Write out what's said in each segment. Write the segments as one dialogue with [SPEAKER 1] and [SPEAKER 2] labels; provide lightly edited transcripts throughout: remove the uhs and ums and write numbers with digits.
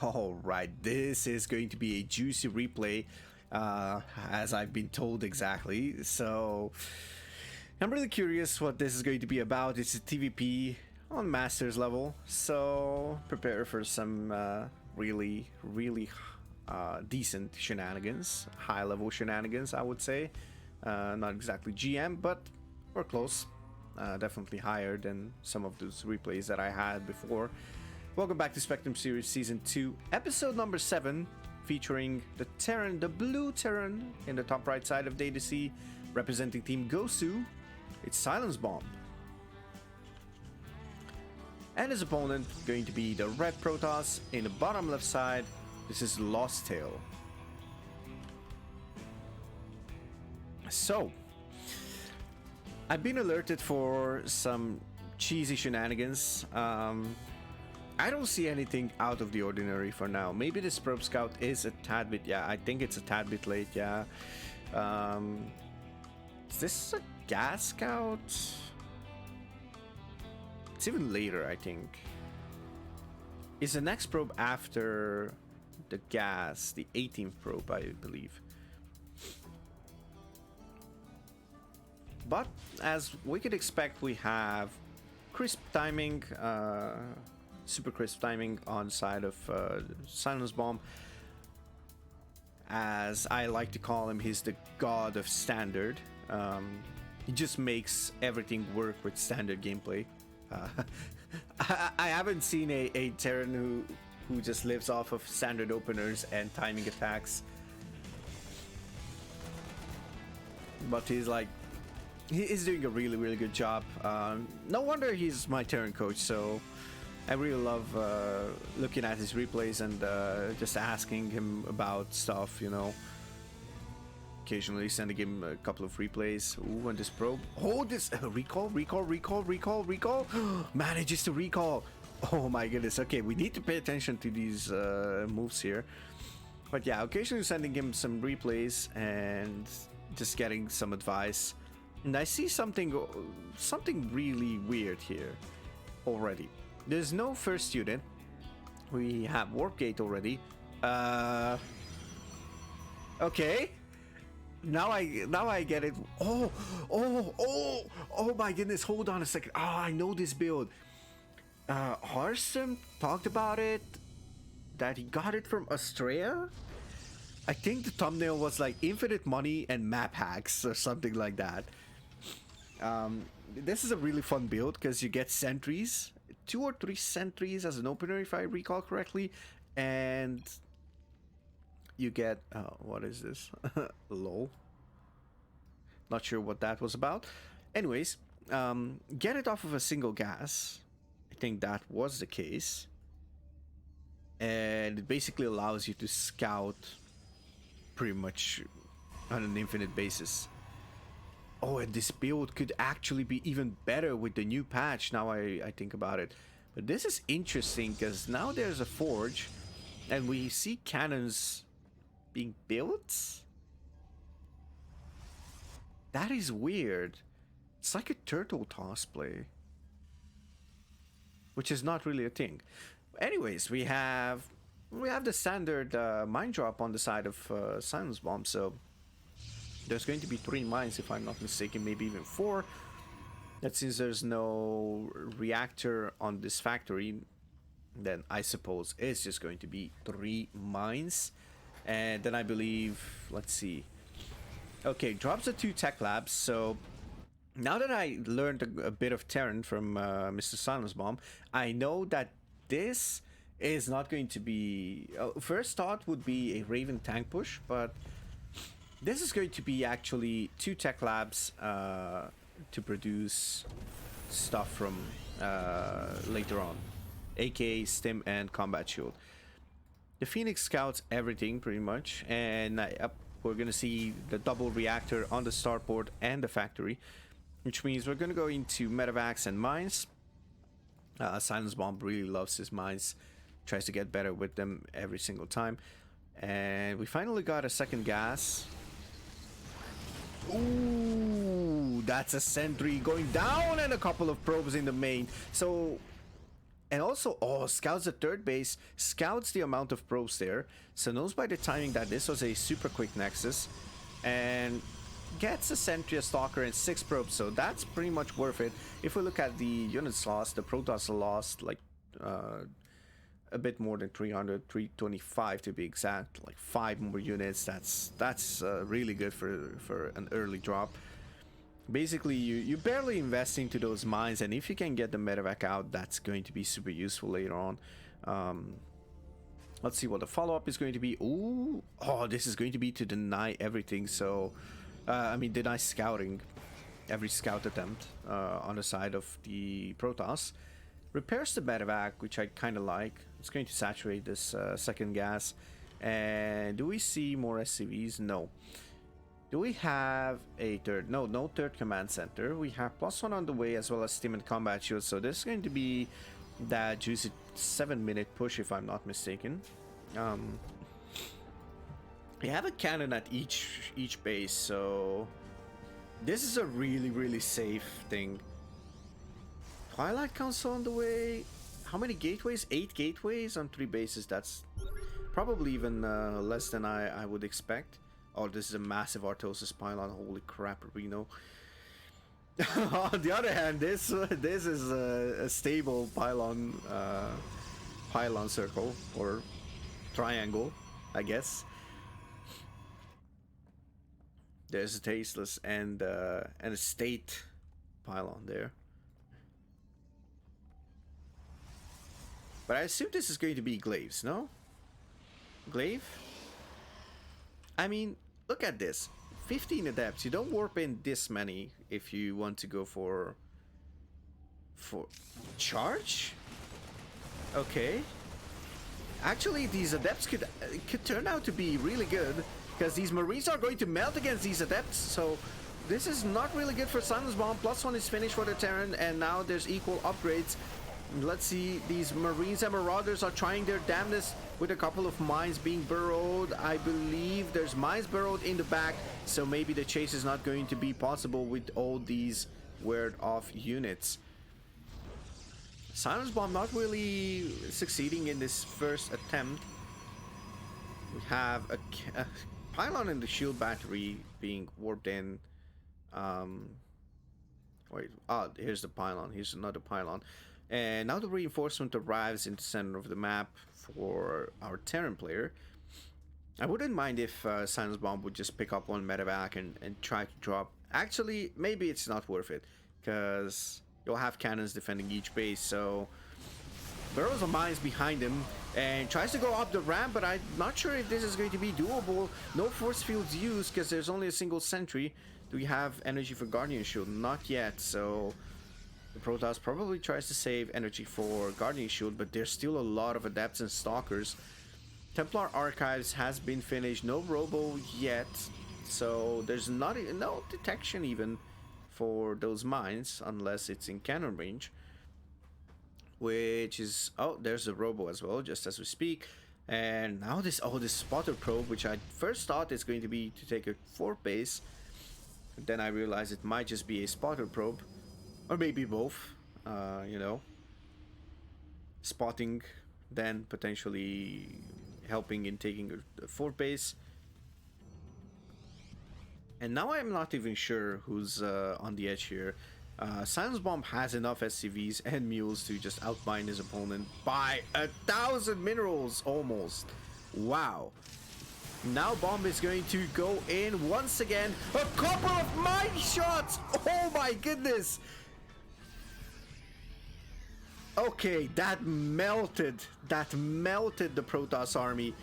[SPEAKER 1] Alright, this is going to be a juicy replay, as I've been told exactly. So, I'm really curious what this is going to be about. It's a TvP on Masters level, so prepare for some really decent shenanigans. High level shenanigans, I would say. Not exactly GM, but we're close. Definitely higher than some of those replays that I had before. Welcome back to Spectrum Series Season 2, Episode number 7, featuring the Terran, the blue Terran, in the top right side of Data C, representing Team Gosu. It's SilencedBomb. And his opponent going to be the red Protoss in the bottom left side. This is LOSTzTALE. So, I've been alerted for some cheesy shenanigans. I don't see anything out of the ordinary for now. Maybe this probe scout is a tad bit, yeah, I think it's a tad bit late, yeah. Is this a gas scout? It's even later, I think. Is the next probe after the gas, the 18th probe, I believe. But as we could expect, we have crisp timing, super crisp timing on side of SilencedBomb. As I like to call him, he's the god of standard. He just makes everything work with standard gameplay. I haven't seen a Terran who just lives off of standard openers and timing attacks. But he's doing a really good job. No wonder he's my Terran coach, so I really love looking at his replays and just asking him about stuff, you know. Occasionally sending him a couple of replays. Ooh, and this probe. Oh, this recall. Manages to recall. Oh my goodness. Okay, we need to pay attention to these moves here. But yeah, occasionally sending him some replays and just getting some advice. And I see something really weird here already. There's no first student. We have warp gate already. Okay. Now I get it. Oh my goodness. Hold on a second. Oh, I know this build. Harston talked about it, that he got it from Australia. I think the thumbnail was like infinite money and map hacks or something like that. This is a really fun build because you get sentries, 2 or 3 sentries as an opener if I recall correctly, and you get what is this? Lol. Not sure what that was about. Anyways, get it off of a single gas. I think that was the case, and it basically allows you to scout pretty much on an infinite basis. Oh, and this build could actually be even better with the new patch, now I think about it. But this is interesting because now there's a forge and we see cannons being built. That is weird. It's like a turtle toss play, which is not really a thing. Anyways, we have the standard mine drop on the side of SilencedBomb, so there's going to be 3 mines if I'm not mistaken, maybe even 4. That since there's no reactor on this factory, then I suppose it's just going to be 3 mines. And then I believe, let's see. Okay, drops the 2 tech labs. So now that I learned a bit of Terran from Mr. SilencedBomb, I know that this is not going to be... first thought would be a Raven tank push, but this is going to be actually 2 tech labs to produce stuff from later on, aka Stim and Combat Shield. The Phoenix scouts everything pretty much, and we're gonna see the double reactor on the starport and the factory, which means we're gonna go into medevacs and mines. SilencedBomb really loves his mines, tries to get better with them every single time, and we finally got a second gas. Ooh, that's a sentry going down and a couple of probes in the main. So And also, oh, scouts the third base, scouts the amount of probes there, so knows by the timing that this was a super quick nexus, and gets a sentry, a stalker, and 6 probes, so that's pretty much worth it. If we look at the units lost, the Protoss lost like a bit more than 300, 325 to be exact, like 5 more units. That's really good for an early drop. Basically, you barely invest into those mines, and if you can get the medevac out, that's going to be super useful later on. Let's see what the follow-up is going to be. Ooh, oh, this is going to be to deny everything. So, I mean, deny scouting, every scout attempt on the side of the Protoss. Repairs the medevac, which I kind of like. It's going to saturate this second gas. And do we see more SCVs? No. Do we have a third? No, no third command center. We have +1 on the way, as well as steam and combat shields. So this is going to be that juicy 7-minute push, if I'm not mistaken. We have a cannon at each base, so this is a really safe thing. Twilight Council on the way. How many gateways? 8 gateways on 3 bases. That's probably even less than I would expect. Oh, this is a massive Artosis pylon. Holy crap, Reno. On the other hand, this is a stable pylon circle or triangle, I guess. There's a tasteless and a state pylon there. But I assume this is going to be glaives, no? Glaive? I mean, look at this. 15 adepts. You don't warp in this many if you want to go for charge? Okay. Actually, these adepts could turn out to be really good, because these marines are going to melt against these adepts, so this is not really good for SilencedBomb. +1 is finished for the Terran, and now there's equal upgrades. Let's see, these marines and marauders are trying their damnedest with a couple of mines being burrowed. I believe there's mines burrowed in the back, so maybe the chase is not going to be possible with all these weird off units. SilencedBomb not really succeeding in this first attempt. We have a pylon and the shield battery being warped in. Wait, here's the pylon. Here's another pylon. And now the reinforcement arrives in the center of the map for our Terran player. I wouldn't mind if SilencedBomb would just pick up one medevac and try to drop. Actually, maybe it's not worth it, because you'll have cannons defending each base, so burrows of mines behind him and tries to go up the ramp, but I'm not sure if this is going to be doable. No force fields used because there's only a single sentry. Do we have energy for Guardian Shield? Not yet, so the Protoss probably tries to save energy for Guardian Shield, but there's still a lot of adepts and stalkers. Templar Archives has been finished, no robo yet, so there's no detection even for those mines unless it's in cannon range, which is, oh, there's a robo as well just as we speak. And now this spotter probe, which I first thought is going to be to take a 4th base, then I realized it might just be a spotter probe, or maybe both, you know, spotting, then potentially helping in taking a 4th base. And now I'm not even sure who's on the edge here. SilencedBomb has enough SCVs and mules to just outmine his opponent by 1,000 minerals almost. Wow. Now Bomb is going to go in once again. A couple of mine shots! Oh my goodness! Okay, that melted the Protoss army.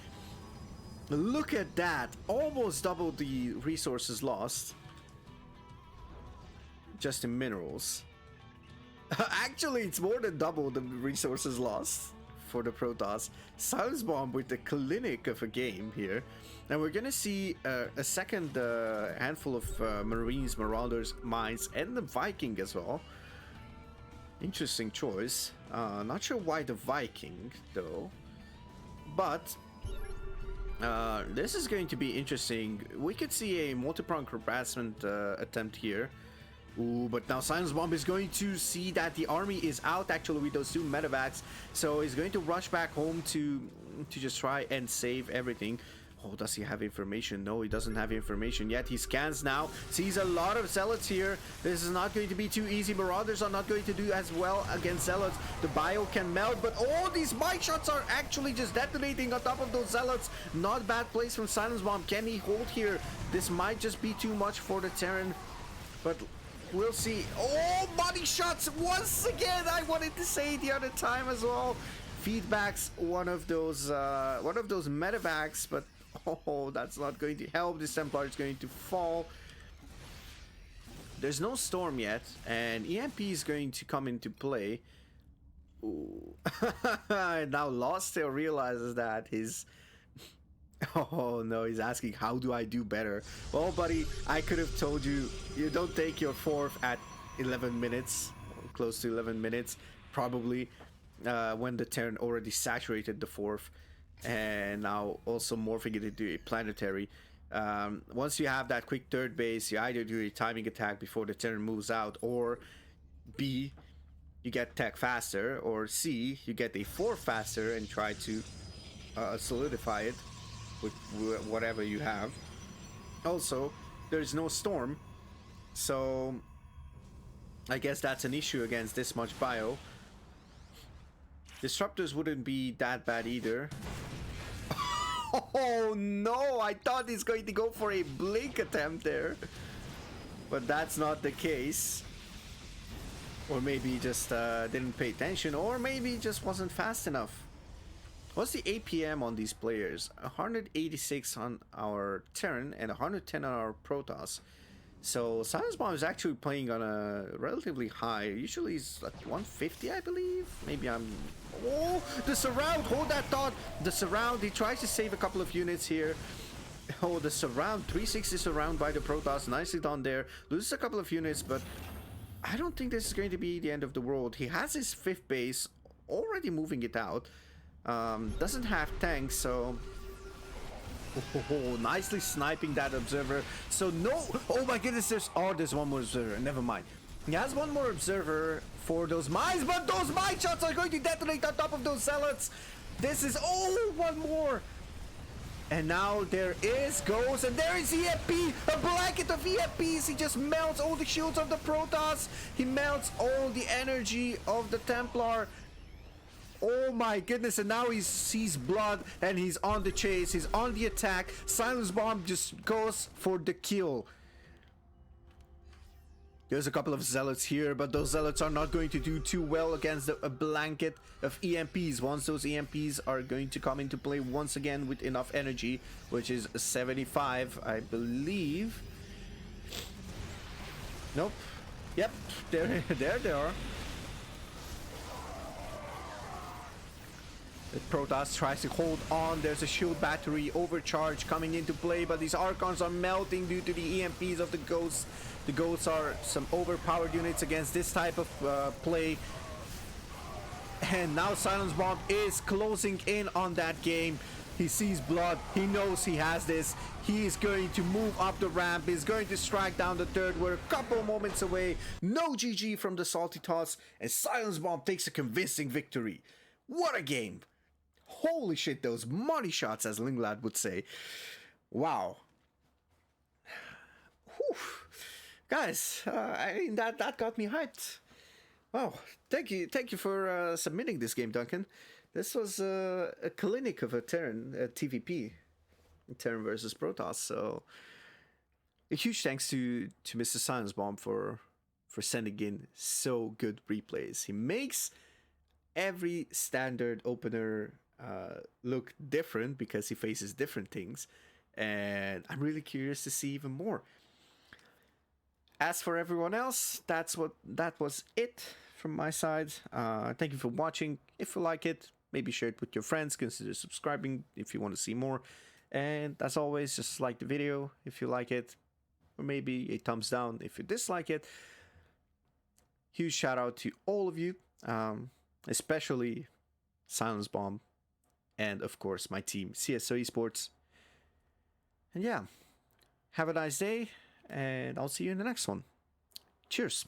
[SPEAKER 1] Look at that, almost double the resources lost just in minerals. Actually, it's more than double the resources lost for the Protoss. SilencedBomb with the clinic of a game here, and we're gonna see a second handful of Marines, Marauders, Mines, and the Viking as well. Interesting choice. Not sure why the Viking though, but this is going to be interesting. We could see a multi-pronged harassment attempt here. Ooh, but now SilencedBomb is going to see that the army is out actually with those 2 medevacs, so he's going to rush back home to just try and save everything. Oh, does he have information? No, he doesn't have information yet. He scans now, sees a lot of zealots here. This is not going to be too easy. Marauders are not going to do as well against zealots. The bio can melt, but all these bike shots are actually just detonating on top of those zealots. Not bad place from SilencedBomb. Can he hold here? This might just be too much for the Terran, but we'll see. Oh, body shots once again. I wanted to say the other time as well. Feedbacks one of those medevacs, but oh, that's not going to help. This Templar is going to fall. There's no storm yet, and EMP is going to come into play. Ooh. Now LOSTzTALE realizes that his... Oh no, he's asking, how do I do better? Well, buddy, I could have told you, you don't take your 4th at 11 minutes, close to 11 minutes, probably, when the Terran already saturated the 4th, and now also morphing it into a planetary. Once you have that quick 3rd base, you either do a timing attack before the Terran moves out, or B, you get tech faster, or C, you get a 4th faster and try to solidify it with whatever you have. Also, there's no storm, so I guess that's an issue against this much bio. Disruptors wouldn't be that bad either. Oh no, I thought he's going to go for a blink attempt there, but that's not the case. Or maybe he just didn't pay attention, or maybe he just wasn't fast enough. What's the APM on these players? 186 on our Terran and 110 on our Protoss. So SilencedBomb is actually playing on a relatively high. Usually it's like 150, I believe. Maybe I'm... Oh, the surround! Hold that thought! The surround, he tries to save a couple of units here. Oh, the surround, 360 surround by the Protoss. Nicely done there. Loses a couple of units, but I don't think this is going to be the end of the world. He has his 5th base, already moving it out. Doesn't have tanks, so... Oh, nicely sniping that observer. So no... Oh my goodness, there's one more observer. Never mind. He has one more observer for those mines, but those mine shots are going to detonate on top of those zealots. This is... Oh, one more. And now there goes, and there is EMP, a blanket of EMPs. He just melts all the shields of the Protoss. He melts all the energy of the Templar. Oh my goodness, and now he sees blood and he's on the chase, he's on the attack. SilencedBomb just goes for the kill. There's a couple of zealots here, but those zealots are not going to do too well against a blanket of EMPs. Once those EMPs are going to come into play once again with enough energy, which is 75, I believe. Nope. Yep, there they are. The Protoss tries to hold on. There's a shield battery overcharge coming into play, but these Archons are melting due to the EMPs of the Ghosts. The Ghosts are some overpowered units against this type of play. And now SilencedBomb is closing in on that game. He sees blood. He knows he has this. He is going to move up the ramp. He's going to strike down the 3rd. We're a couple moments away. No GG from the Salty Toss. And SilencedBomb takes a convincing victory. What a game. Holy shit, those money shots, as Linglad would say. Wow. Whew. Guys, I mean, that got me hyped. Wow, thank you for submitting this game, Duncan. This was a clinic of a Terran, TvP, Terran versus Protoss. So a huge thanks to Mr. SilencedBomb for sending in so good replays. He makes every standard opener look different because he faces different things, and I'm really curious to see even more. As for everyone else, that was it from my side. Thank you for watching. If you like it, maybe share it with your friends. Consider subscribing if you want to see more. And as always, just like the video if you like it, or maybe a thumbs down if you dislike it. Huge shout out to all of you, especially SilencedBomb, and of course my team CSO Esports. And yeah, have a nice day, and I'll see you in the next one. Cheers.